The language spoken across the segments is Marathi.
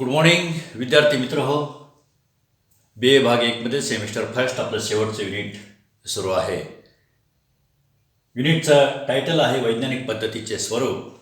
गुड मॉर्निंग विद्यार्थी मित्र हो. बी ए भाग 1मध्ये सेमिस्टर फर्स्ट आपलं शेवटचं युनिट सुरू आहे. युनिटचं टायटल आहे वैज्ञानिक पद्धतीचे स्वरूप.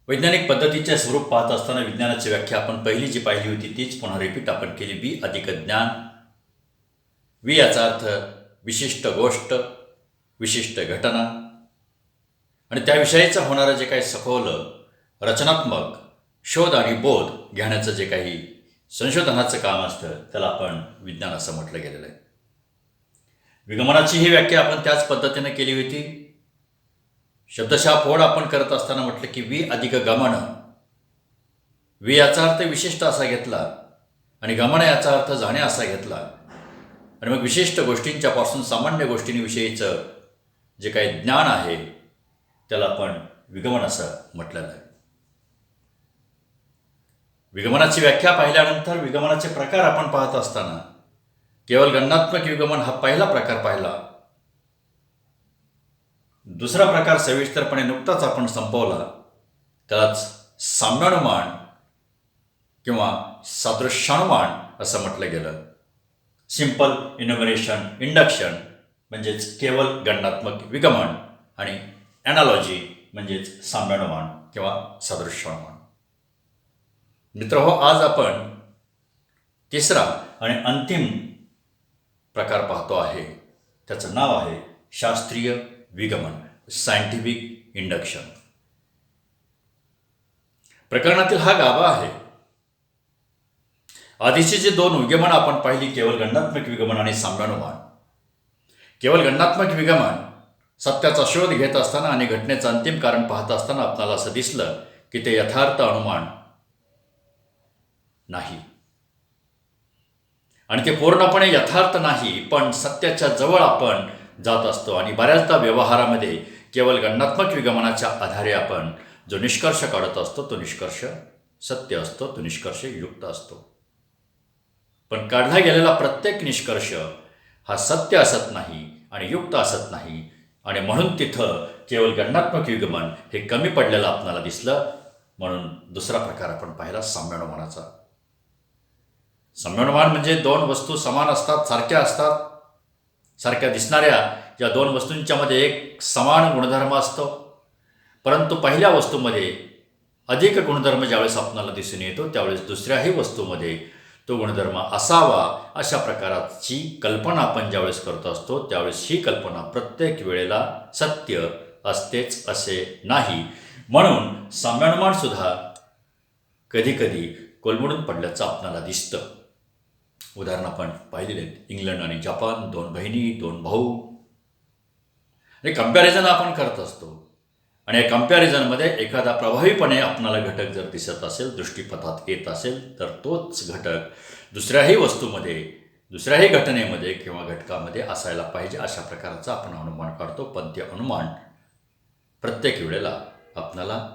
वैज्ञानिक पद्धतीचे स्वरूप पाहत असताना विज्ञानाची व्याख्या आपण पहिली जी पाहिली होती तीच पुन्हा रिपीट आपण केली. बी अधिक ज्ञान. वी याचा अर्थ विशिष्ट गोष्ट, विशिष्ट घटना आणि त्याविषयीचं होणारं जे काही सखोल रचनात्मक शोध आणि बोध घेण्याचं जे काही संशोधनाचं काम असतं त्याला आपण विज्ञान असं म्हटलं गेलेलं आहे. विगमनाची ही व्याख्या आपण त्याच पद्धतीने केली होती. शब्दशः फोड आपण करत असताना म्हटलं की वी अधिक गमन. वी याचा अर्थ विशिष्ट असा घेतला आणि गमन याचा अर्थ जाणे असा घेतला आणि मग विशिष्ट गोष्टींच्यापासून सामान्य गोष्टींविषयीचं जे काही ज्ञान आहे त्याला आपण विगमन असं म्हटलेलं आहे. विगमनाची व्याख्या पाहिल्यानंतर विगमनाचे प्रकार आपण पाहत असताना केवळ गणनात्मक विगमन हा पहिला प्रकार पाहिला. दुसरा प्रकार सविस्तरपणे नुकताच आपण संपवला, त्यालाच साम्यानुमान किंवा सादृश्यानुमान असं म्हटलं गेलं. सिंपल इन्युमरेशन इंडक्शन म्हणजेच केवळ गणनात्मक विगमन आणि ॲनालॉजी म्हणजेच साम्यानुमान किंवा सादृश्यानुमान. मित्र हो, आज आपण तिसरा आणि अंतिम प्रकार पाहतो आहे. त्याचं नाव आहे शास्त्रीय विगमन, सायंटिफिक इंडक्शन. प्रकरणातील हा गाभा आहे. आधीची जी दोन विगमन आपण पाहिली, केवळ गणनात्मक विगमन आणि साम्यानुमान. केवळ गणनात्मक विगमन सत्याचा शोध घेत असताना आणि घटनेचं अंतिम कारण पाहत असताना आपल्याला असं दिसलं की ते यथार्थ अनुमान नाही आणि ते पूर्णपणे यथार्थ नाही, पण सत्याच्या जवळ आपण जात असतो. आणि बऱ्याचदा व्यवहारामध्ये केवळ गणनात्मक विगमनाच्या आधारे आपण जो निष्कर्ष काढत असतो तो निष्कर्ष सत्य असतो, तो निष्कर्ष युक्त असतो. पण काढला गेलेला प्रत्येक निष्कर्ष हा सत्य असत नाही आणि युक्त असत नाही आणि म्हणून तिथं केवळ गणनात्मक विगमन हे कमी पडलेलं आपल्याला दिसलं. म्हणून दुसरा प्रकार आपण पाहिला साम्यानुमानाचा. साम्यानुमान म्हणजे दोन वस्तू समान असतात, सारख्या असतात, सारख्या दिसणाऱ्या या दोन वस्तूंच्या मध्ये एक समान गुणधर्म असतो, परंतु पहिल्या वस्तूमध्ये अधिक गुणधर्म ज्यावेळेस आपल्याला दिसून येतो त्यावेळेस दुसऱ्याही वस्तूमध्ये तो गुणधर्म असावा अशा प्रकारची कल्पना आपण ज्यावेळेस करत असतो त्यावेळेस ही कल्पना प्रत्येक वेळेला सत्य असतेच असे नाही. म्हणून साम्यानुमान सुद्धा कधीकधी कोलमडून पडल्याचं आपल्याला दिसतं. उदाहरण आपण पाहिलेले आहेत, इंग्लंड आणि जपान, दोन बहिणी, दोन भाऊ. हे कम्पॅरिझन आपण करत असतो आणि या कम्पॅरिझनमध्ये एखादा प्रभावीपणे आपणाला घटक जर दिसत असेल, दृष्टीपथात येत असेल, तर तोच घटक दुसऱ्याही वस्तूमध्ये, दुसऱ्याही घटनेमध्ये किंवा घटकामध्ये असायला पाहिजे अशा प्रकारचं आपण अनुमान काढतो. पण ते अनुमान प्रत्येक वेळेला आपणाला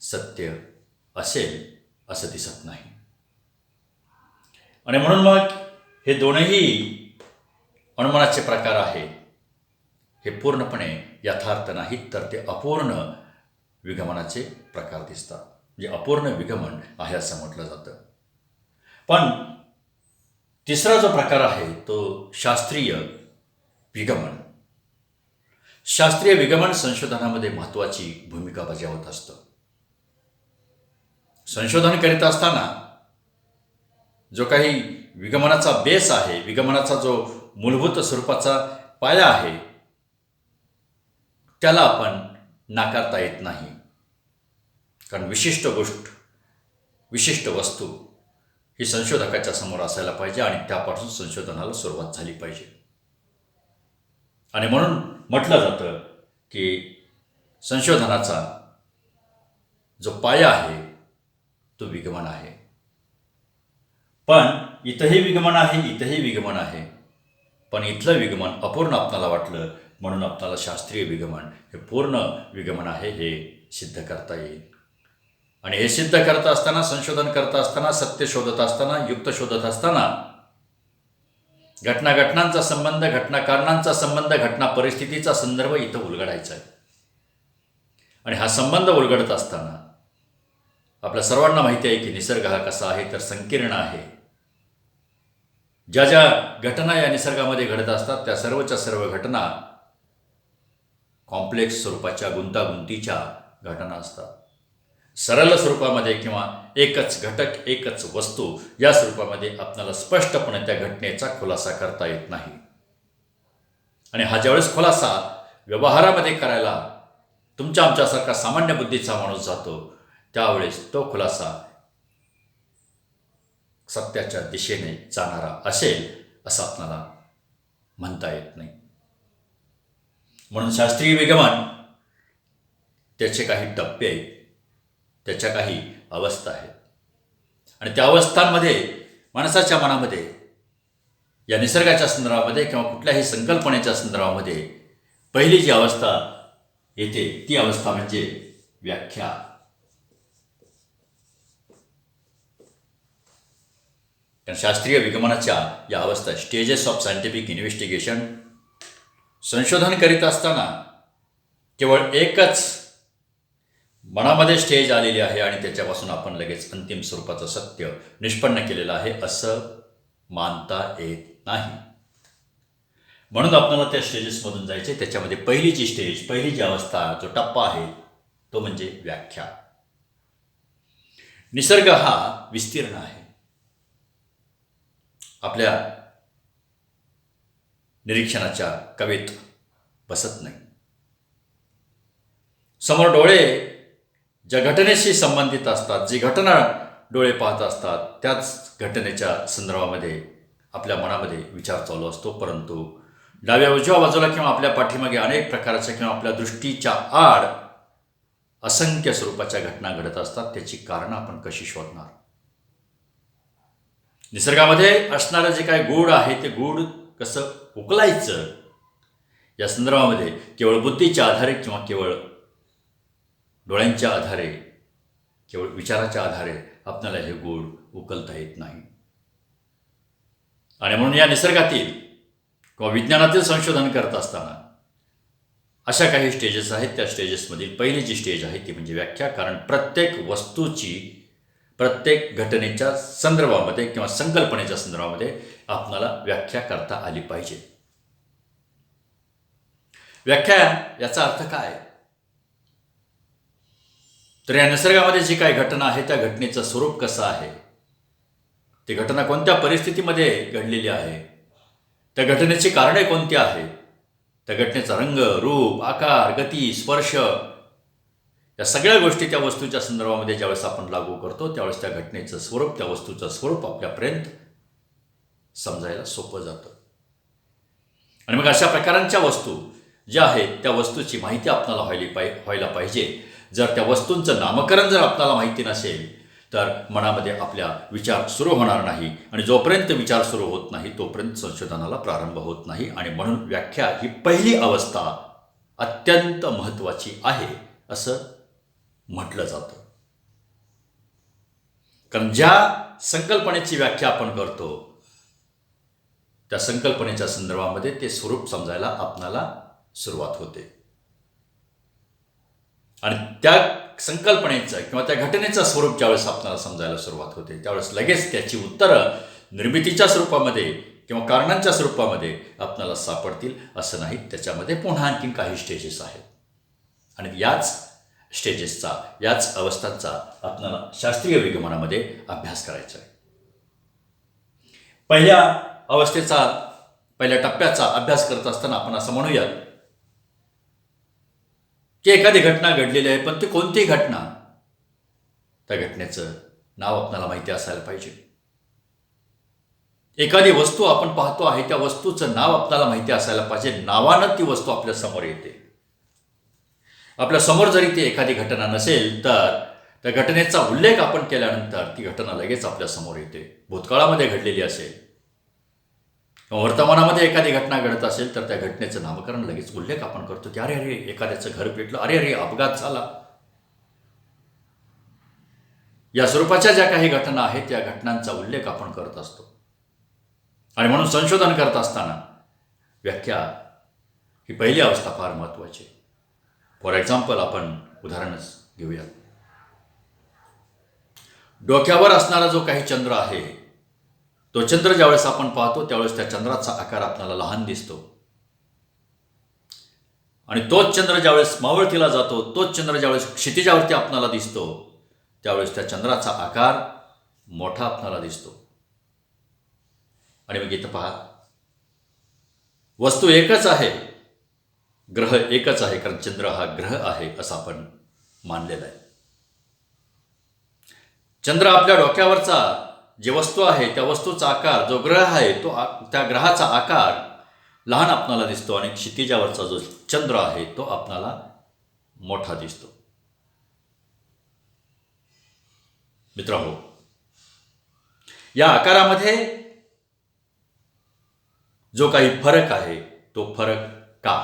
सत्य असेल असं दिसत नाही. आणि म्हणून मग हे दोनही अनुमानाचे प्रकार आहेत हे पूर्णपणे यथार्थ नाहीत, तर ते अपूर्ण विगमनाचे प्रकार दिसतात. म्हणजे अपूर्ण विगमन आहे असं म्हटलं जातं. पण तिसरा जो प्रकार आहे तो शास्त्रीय विगमन. शास्त्रीय विगमन संशोधनामध्ये महत्त्वाची भूमिका बजावत असतं. संशोधन करीत असताना जो काही विगमनाचा बेस आहे, विगमनाचा जो मूलभूत स्वरूपाचा पाया आहे त्याला आपण नाकारता येत नाही. कारण विशिष्ट गोष्ट, विशिष्ट वस्तू ही संशोधकाच्या समोर असायला पाहिजे आणि त्यापासून संशोधनाला सुरुवात झाली पाहिजे. आणि म्हणून म्हटलं जातं की संशोधनाचा जो पाया आहे तो विगमन आहे. पण इथंही विगमन आहे, इथंही विगमन आहे, पण इथलं विगमन अपूर्ण आपल्याला वाटलं म्हणून आपल्याला शास्त्रीय विगमन हे पूर्ण विगमन आहे हे सिद्ध करता येईल. आणि हे सिद्ध करत असताना, संशोधन करत असताना, सत्य शोधत असताना, युक्त शोधत असताना घटनांचा संबंध, घटनाकारणांचा संबंध, घटना परिस्थितीचा संदर्भ इथं उलगडायचा आहे. आणि हा संबंध उलगडत असताना आपल्या सर्वांना माहिती आहे की निसर्ग हा कसा आहे तर संकीर्ण आहे. ज्या ज्या घटना या निसर्गामध्ये घडत असतात त्या सर्वच्या सर्व घटना कॉम्प्लेक्स स्वरूपाच्या गुंतागुंतीच्या घटना असतात. सरळ स्वरूपामध्ये किंवा एकच घटक एकच वस्तू या स्वरूपामध्ये आपल्याला स्पष्टपणे त्या घटनेचा खुलासा करता येत नाही. आणि हा ज्यावेळेस खुलासा व्यवहारामध्ये करायला तुमच्या आमच्यासारखा सामान्य बुद्धीचा माणूस जातो त्यावेळेस तो खुलासा सत्याच्या दिशेने जाणारा असेल असं आपल्याला म्हणता येत नाही. म्हणून शास्त्रीय विगमन त्याचे काही टप्पे आहेत, त्याच्या काही अवस्था आहेत आणि त्या अवस्थांमध्ये माणसाच्या मनामध्ये या निसर्गाच्या संदर्भामध्ये किंवा कुठल्याही संकल्पनेच्या संदर्भामध्ये पहिली जी अवस्था येते ती अवस्था म्हणजे व्याख्या. कारण शास्त्रीय विगमनाच्या या अवस्था स्टेजेस ऑफ सायंटिफिक इन्व्हेस्टिगेशन संशोधन करीत असताना केवळ एकच मनामध्ये स्टेज आलेली आहे आणि त्याच्यापासून आपण लगेच अंतिम स्वरूपाचं सत्य निष्पन्न केलेलं आहे असं मानता येत नाही. म्हणून आपल्याला त्या स्टेजेसमधून जायचे. त्याच्यामध्ये पहिली जी स्टेज, पहिली जी अवस्था, जो टप्पा आहे तो म्हणजे व्याख्या. निसर्ग हा विस्तीर्ण आहे, आपल्या निरीक्षणाच्या कवेत बसत नाही. समोर डोळे ज्या घटनेशी संबंधित असतात, जी घटना डोळे पाहत असतात त्याच घटनेच्या संदर्भामध्ये आपल्या मनामध्ये विचार चालू असतो. परंतु डाव्या उजव्या बाजूला किंवा आपल्या पाठीमागे अनेक प्रकारच्या किंवा आपल्या दृष्टीच्या आड असंख्य स्वरूपाच्या घटना घडत असतात. त्याची कारणं आपण कशी शोधणार? निसर्गामध्ये असणारं जे काय गूढ आहे ते गूढ कसं उकलायचं या संदर्भामध्ये केवळ बुद्धीच्या आधारे किंवा केवळ डोळ्यांच्या आधारे, केवळ विचाराच्या आधारे आपल्याला हे गूढ उकलता येत नाही. आणि म्हणून या निसर्गातील किंवा विज्ञानातील संशोधन करत असताना अशा काही स्टेजेस आहेत. त्या स्टेजेसमधील पहिली जी स्टेज आहे ती म्हणजे व्याख्या. कारण प्रत्येक वस्तूची प्रत्येक घटनेच्या संदर्भामध्ये किंवा संकल्पनेच्या संदर्भामध्ये आपल्याला व्याख्या करता आली पाहिजे. व्याख्या याचा अर्थ काय? तर या निसर्गामध्ये जी काही घटना आहे त्या घटनेचं स्वरूप कसं आहे, ती घटना कोणत्या परिस्थितीमध्ये घडलेली आहे, त्या घटनेची कारणे कोणती आहेत, त्या घटनेचा रंग, रूप, आकार, गती, स्पर्श या सगळ्या गोष्टी त्या वस्तूच्या संदर्भामध्ये ज्यावेळेस आपण लागू करतो त्यावेळेस त्या घटनेचं स्वरूप, त्या वस्तूचं स्वरूप आपल्यापर्यंत समजायला सोपं जातं. आणि मग अशा प्रकारांच्या वस्तू ज्या आहेत त्या वस्तूची माहिती आपल्याला व्हायला पाहिजे. जर त्या वस्तूंचं नामकरण जर आपल्याला माहिती नसेल तर मनामध्ये आपल्या विचार सुरू होणार नाही आणि जोपर्यंत विचार सुरू होत नाही तोपर्यंत संशोधनाला प्रारंभ होत नाही. आणि म्हणून व्याख्या ही पहिली अवस्था अत्यंत महत्त्वाची आहे असं म्हटलं जातं. कारण ज्या संकल्पनेची व्याख्या आपण करतो त्या संकल्पनेच्या संदर्भामध्ये ते स्वरूप समजायला आपणाला सुरुवात होते. आणि त्या संकल्पनेचं किंवा त्या घटनेचं स्वरूप ज्यावेळेस आपल्याला समजायला सुरुवात होते त्यावेळेस लगेच त्याची उत्तरं निर्मितीच्या स्वरूपामध्ये किंवा कारणांच्या स्वरूपामध्ये आपल्याला सापडतील असं नाही. त्याच्यामध्ये पुन्हा आणखीन काही स्टेजेस आहेत आणि याच स्टेजेसचा, याच अवस्थांचा आपल्याला शास्त्रीय विगमनामध्ये अभ्यास करायचा आहे. पहिल्या अवस्थेचा, पहिल्या टप्प्याचा अभ्यास करत असताना आपण असं म्हणूयात की एखादी घटना घडलेली आहे, पण ती कोणती घटना, त्या घटनेचं नाव आपल्याला माहिती असायला पाहिजे. एखादी वस्तू आपण पाहतो आहे त्या वस्तूचं नाव आपल्याला माहिती असायला पाहिजे. नावानं ती वस्तू आपल्या समोर येते. आपल्या समोर जरी ती एखादी घटना नसेल तर त्या घटनेचा उल्लेख आपण केल्यानंतर ती घटना लगेच आपल्या समोर येते. भूतकाळामध्ये घडलेली असेल किंवा वर्तमानामध्ये एखादी घटना घडत असेल तर त्या घटनेचं नामकरण लगेच उल्लेख आपण करतो की अरे अरे एखाद्याचं घर पेटलं, अरे अरे अपघात झाला. या स्वरूपाच्या ज्या काही घटना आहेत त्या घटनांचा उल्लेख आपण करत असतो. आणि म्हणून संशोधन करत असताना व्याख्या ही पहिली अवस्था फार महत्त्वाची. फॉर एक्झाम्पल आपण उदाहरणच घेऊयात. डोक्यावर असणारा जो काही चंद्र आहे, तो चंद्र ज्यावेळेस आपण पाहतो त्यावेळेस त्या चंद्राचा आकार आपल्याला लहान दिसतो. आणि तोच चंद्र ज्यावेळेस मावळतीला जातो, तोच चंद्र ज्यावेळेस क्षितिजावरती आपल्याला दिसतो, त्यावेळेस त्या चंद्राचा आकार मोठा आपल्याला दिसतो. आणि मग इथं पहा, वस्तू एकच आहे, ग्रह एकच आहे, कारण चंद्र हा ग्रह आहे असं आपण मानलेलं आहे. चंद्र आपल्या डोक्यावरचा जे वस्तू आहे त्या वस्तूचा आकार, जो ग्रह आहे तो त्या ग्रहाचा आकार लहान आपणाला दिसतो आणि क्षितिजावरचा जो चंद्र आहे तो आपणाला मोठा दिसतो. मित्रांनो, या आकारामध्ये जो काही फरक आहे तो फरक का?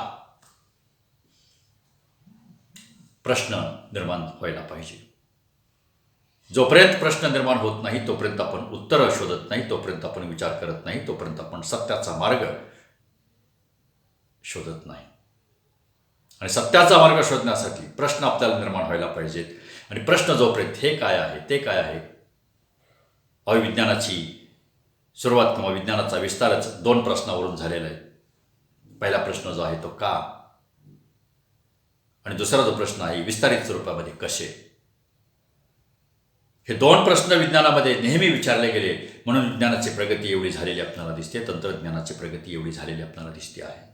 प्रश्न निर्माण व्हायला पाहिजे. जोपर्यंत प्रश्न निर्माण होत नाही तोपर्यंत आपण उत्तर शोधत नाही, तोपर्यंत आपण विचार करत नाही, तोपर्यंत आपण सत्याचा मार्ग शोधत नाही. आणि सत्याचा मार्ग शोधण्यासाठी प्रश्न आपल्याला निर्माण व्हायला पाहिजेत. आणि प्रश्न जोपर्यंत हे काय आहे, ते काय आहे, अविज्ञानाची सुरुवात किंवा विज्ञानाचा विस्तारच 2 प्रश्नावरून झालेला आहे. पहिला प्रश्न जो आहे तो का, आणि दुसरा जो प्रश्न आहे विस्तारित स्वरूपामध्ये कसे. हे 2 प्रश्न विज्ञानामध्ये नेहमी विचारले गेले, म्हणून विज्ञानाची प्रगती एवढी झालेली आपल्याला दिसते, तंत्रज्ञानाची प्रगती एवढी झालेली आपल्याला दिसते आहे.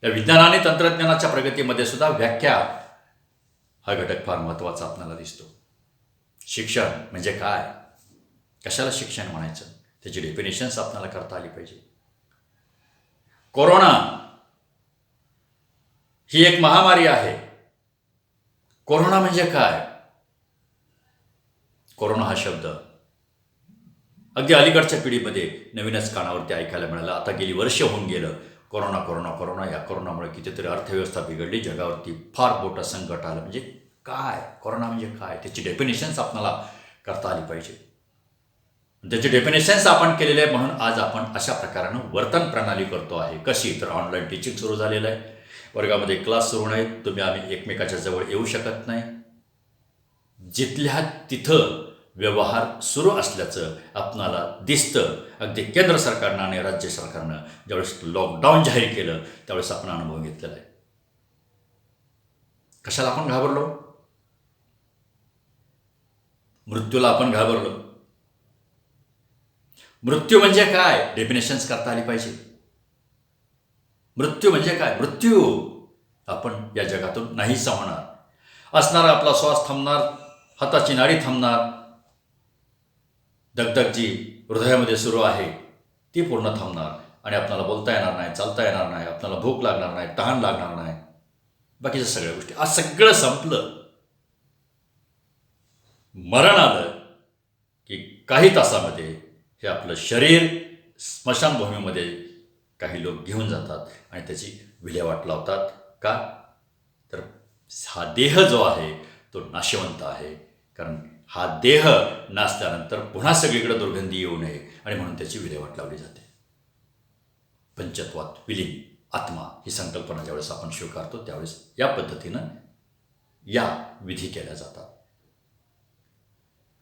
या विज्ञान आणि तंत्रज्ञानाच्या प्रगतीमध्ये सुद्धा व्याख्या हा घटक फार महत्त्वाचा आपल्याला दिसतो. शिक्षण म्हणजे काय, कशाला शिक्षण म्हणायचं, त्याची डेफिनेशन्स आपल्याला करता आली पाहिजे. कोरोना ही एक महामारी आहे. कोरोना म्हणजे काय? कोरोना हा शब्द अगदी अलीकडच्या पिढीमध्ये नवीनच कानावरती ऐकायला मिळाला. आता गेली वर्ष होऊन गेलं, कोरोना कोरोना कोरोना. या कोरोनामुळे कितीतरी अर्थव्यवस्था बिघडली, जगावरती फार मोठं संकट आलं. म्हणजे काय कोरोना म्हणजे काय, त्याची डेफिनेशन्स आपल्याला करता आली पाहिजे. त्याची डेफिनेशन्स आपण केलेले आहे, म्हणून आज आपण अशा प्रकारानं वर्तन प्रणाली करतो आहे. कशी तर ऑनलाईन टीचिंग सुरू झालेलं आहे, वर्गामध्ये क्लास सुरू नाहीत, तुम्ही आम्ही एकमेकाच्या जवळ येऊ शकत नाही, जिथल्या तिथं व्यवहार सुरू असल्याचं आपणाला दिसतं. अगदी केंद्र सरकारनं आणि राज्य सरकारनं ज्यावेळेस लॉकडाऊन जाहीर केलं त्यावेळेस आपण अनुभव घेतलेला आहे. कशाला आपण घाबरलो? मृत्यूला आपण घाबरलो. मृत्यू म्हणजे काय, डेफिनेशन्स करता आली पाहिजे. मृत्यू म्हणजे काय? मृत्यू आपण या जगातून नाहीसा होणार. असणारा आपला श्वास थांबणार, हाताची नाडी थांबणार, दगदग जी हृदयामध्ये सुरू आहे ती पूर्ण थांबणार आणि आपल्याला बोलता येणार नाही, चालता येणार नाही, आपल्याला भूक लागणार नाही, तहान लागणार नाही, बाकीच्या सगळ्या गोष्टी. आज सगळं संपलं. मरण आलं की काही तासामध्ये हे आपलं शरीर स्मशानभूमीमध्ये काही लोक घेऊन जातात आणि त्याची विल्हेवाट लावतात. का तर हा देह जो आहे तो नाशवंत आहे, कारण हा देह नासल्यानंतर पुन्हा सगळीकडे दुर्गंधी येऊ नये आणि म्हणून त्याची विल्हेवाट लावली जाते. पंचत्वात विलीन आत्मा ही संकल्पना ज्यावेळेस आपण स्वीकारतो त्यावेळेस या पद्धतीनं या विधी केल्या जातात.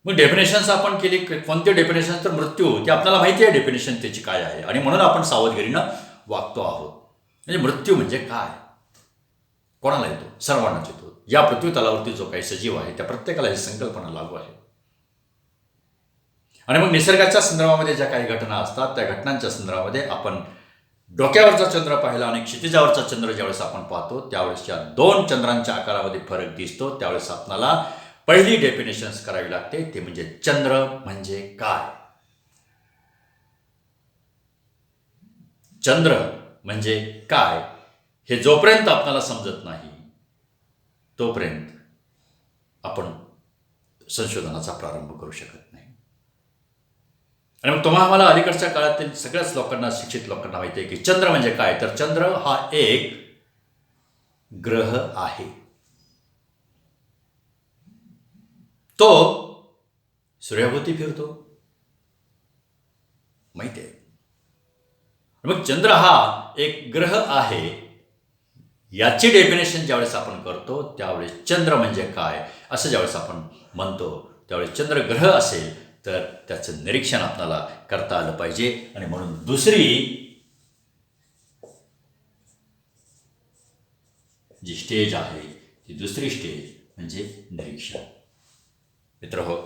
मग डेफिनेशन्स आपण केली, कोणते डेफिनेशन्स? तर मृत्यू, ते आपल्याला माहिती आहे डेफिनेशन त्याची काय आहे, आणि म्हणून आपण सावधगिरीनं वागतो आहोत. म्हणजे मृत्यू म्हणजे काय, कोणाला येतो? सर्वांनाच येतो. या पृथ्वी तलावरती जो काही सजीव आहे त्या प्रत्येकाला ही संकल्पना लागू आहे. आणि मग निसर्गाच्या संदर्भामध्ये ज्या काही घटना असतात त्या घटनांच्या संदर्भामध्ये आपण डोक्यावरचा चंद्र पाहिला आणि क्षितिजावरचा चंद्र ज्यावेळेस आपण पाहतो त्यावेळेस या 2 चंद्रांच्या आकारामध्ये फरक दिसतो. त्यावेळेस आपल्याला पहिली डेफिनेशन्स करावी लागते, ते म्हणजे चंद्र म्हणजे काय. चंद्र म्हणजे काय हे जोपर्यंत आपल्याला समजत नाही तोपर्यंत आपण संशोधनाचा प्रारंभ करू शकत नाही. आणि मग तुम्हाला आम्हाला अलीकडच्या काळातील सगळ्याच लोकांना, शिक्षित लोकांना माहिती आहे की चंद्र म्हणजे काय. तर चंद्र हा एक ग्रह आहे. तो सूर्याभोवती फिरतो, माहिती आहे. मग चंद्र हा एक ग्रह आहे याची डेफिनेशन ज्यावेळेस आपण करतो त्यावेळेस चंद्र म्हणजे काय असं ज्यावेळेस आपण म्हणतो त्यावेळी चंद्रग्रह असेल तर त्याचं निरीक्षण आपल्याला करता आलं पाहिजे. आणि म्हणून दुसरी जी स्टेज आहे ती दुसरी स्टेज म्हणजे निरीक्षण. मित्रहो,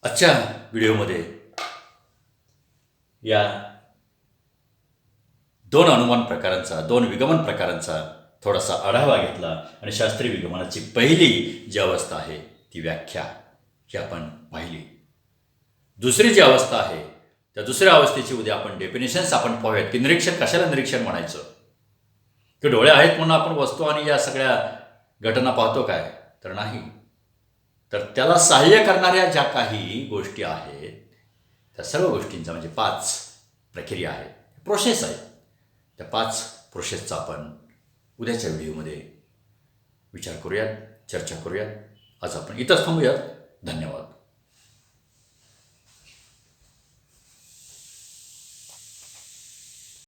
आजच्या व्हिडिओमध्ये या दोन अनुमान प्रकारांचा, दोन विगमन प्रकारांचा थोडासा आढावा घेतला आणि शास्त्रीय विगमनाची पहिली जी अवस्था आहे ती व्याख्या ही आपण पाहिली. दुसरी जी अवस्था आहे त्या दुसऱ्या अवस्थेची उद्या आपण डेफिनेशन्स आपण पाहूयात की निरीक्षण कशाला निरीक्षण म्हणायचं, की डोळे आहेत म्हणून आपण वस्तू आणि या सगळ्या घटना पाहतो काय, तर नाही. तर त्याला सहाय्य करणाऱ्या ज्या काही गोष्टी आहेत त्या सर्व गोष्टींचा म्हणजे 5 प्रक्रिया आहेत, प्रोसेस आहेत. त्या 5 प्रोसेसचा आपण उद्याच्या व्हिडिओमध्ये विचार करूयात, चर्चा करूयात. आज आपण इथंच थांबूयात. धन्यवाद.